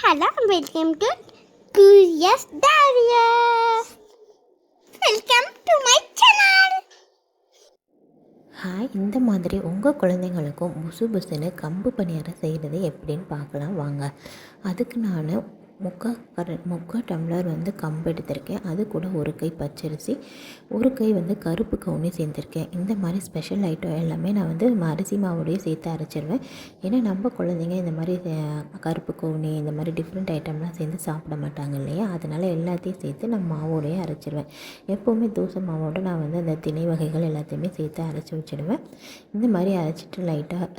Hello and welcome to Curious Darius. Welcome to my channel. Hi, இந்த மாதிரி உங்கள் குழந்தைங்களுக்கும் புசு புசுன்னு கம்பு பணியாரம் செய்கிறது எப்படின்னு பார்க்கலாம் வாங்க. அதுக்கு நான் முக்கால் டம்ளர் கம்பு எடுத்திருக்கேன். அது கூட ஒரு கை பச்சரிசி, ஒரு கை கருப்பு கவுனி சேர்த்துருக்கேன். இந்த மாதிரி ஸ்பெஷல் ஐட்டம் எல்லாமே நான் அரிசி மாவோடையே சேர்த்து அரைச்சிடுவேன். ஏன்னா நம்ம குழந்தைங்க இந்த மாதிரி கருப்பு கவுனி இந்த மாதிரி டிஃப்ரெண்ட் ஐட்டம்லாம் சேர்ந்து சாப்பிட மாட்டாங்க இல்லையா, அதனால் எல்லாத்தையும் சேர்த்து நான் மாவோடையே அரைச்சிடுவேன். எப்போவுமே தோசை மாவோடு நான் அந்த திணை வகைகள் எல்லாத்தையுமே சேர்த்து அரைச்சி வச்சுடுவேன். இந்த மாதிரி அரைச்சிட்டு லைட்டாக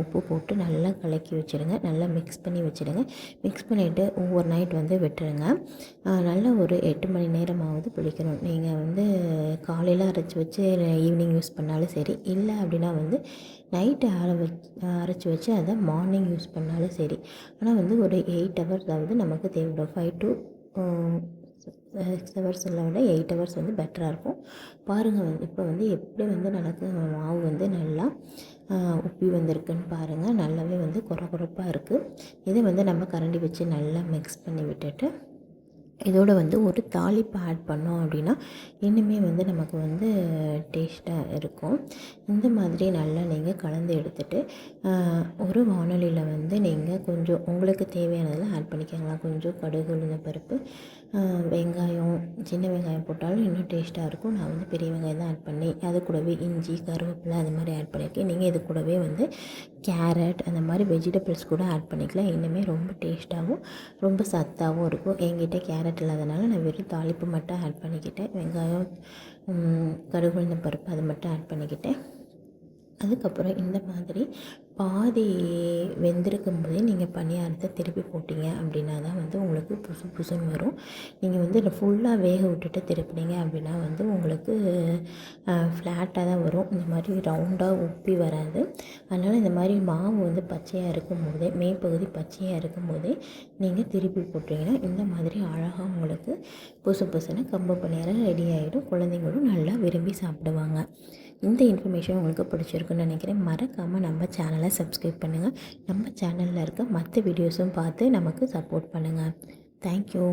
உப்பு போட்டு நல்லா கலக்கி வச்சுடுங்க. நல்லா மிக்ஸ் பண்ணி வச்சுடுங்க. மிக்ஸ் பண்ணிவிட்டு ஓவர் நைட் விட்டுருங்க. நல்லா ஒரு 8 மணி நேரமாவது புளிக்கணும். நீங்கள் காலையில் அரைச்சி வச்சு ஈவினிங் யூஸ் பண்ணாலும் சரி, இல்லை அப்படின்னா நைட்டு அரைச்சி வச்சு அதை மார்னிங் யூஸ் பண்ணாலும் சரி. ஆனால் ஒரு 8 ஹவர்ஸ் நமக்கு தேவைப்படும். 5 to 6 ஹவர்ஸில் விட 8 ஹவர்ஸ் பெட்டராக இருக்கும். பாருங்கள் இப்போ எப்படி நடக்கு மாவு நல்லா உப்பி வந்திருக்குன்னு பாருங்கள். நல்லாவே கொரகொரப்பாக இருக்குது. இதை நம்ம கரண்டி வச்சு நல்லா மிக்ஸ் பண்ணி விட்டுட்டு இதோட ஒரு தாளிப்பு ஆட் பண்ணோம் அப்படின்னா இன்னுமே நமக்கு டேஸ்ட்டாக இருக்கும். இந்த மாதிரி நல்லா நீங்கள் கலந்து எடுத்துகிட்டு ஒரு வானொலியில் நீங்கள் கொஞ்சம் உங்களுக்கு தேவையானதெல்லாம் ஆட் பண்ணிக்கோங்களா. கொஞ்சம் கடுகு, உளுந்தம் பருப்பு, வெங்காயம், சின்ன வெங்காயம் போட்டாலும் இன்னும் டேஸ்ட்டாக இருக்கும். நான் பெரிய வெங்காயம் தான் ஆட் பண்ணி அது கூடவே இஞ்சி, கருவேப்பிலை அது மாதிரி ஆட் பண்ணியிருக்கேன். நீங்கள் இது கூடவே கேரட் அந்த மாதிரி வெஜிடபிள்ஸ் கூட ஆட் பண்ணிக்கலாம். இன்னுமே ரொம்ப டேஸ்ட்டாகவும் ரொம்ப சத்தாகவும் இருக்கும். என்கிட்ட கேரட் இல்லாதனால நான் வெறும் தாளிப்பு மட்டும் ஆட் பண்ணிக்கிட்டேன். வெங்காயம், கடுகு, உளுந்தம் பருப்பு அது மட்டும் ஆட் பண்ணிக்கிட்டேன். அதுக்கப்புறம் இந்த மாதிரி பாதி வெந்திருக்கும் போதே நீங்கள் பணியாரத்தை திருப்பி போட்டிங்க அப்படின்னா தான் உங்களுக்கு புசு புசுன்னு வரும். நீங்கள் ஃபுல்லாக வேக விட்டுட்டு திருப்பினீங்க அப்படின்னா உங்களுக்கு ஃப்ளாட்டாக தான் வரும். இந்த மாதிரி ரவுண்டாக உப்பி வராது. அதனால் இந்த மாதிரி மாவு பச்சையாக இருக்கும் போதே, மேற்பகுதி பச்சையாக இருக்கும் போதே நீங்கள் திருப்பி போட்டிங்கன்னா இந்த மாதிரி அழகாக உங்களுக்கு புசு புசுன்னு கம்பு பணியாரம் ரெடி ஆகிடும். குழந்தைங்களும் நல்லா விரும்பி சாப்பிடுவாங்க. இந்த இன்ஃபர்மேஷன் உங்களுக்கு பிடிச்சிருக்குன்னு நினைக்கிறேன். மறக்காமல் நம்ம சேனலை சப்ஸ்கிரைப் பண்ணுங்கள். நம்ம சேனலில் இருக்க மற்ற வீடியோஸும் பார்த்து நமக்கு சப்போர்ட் பண்ணுங்கள். தேங்க்யூ.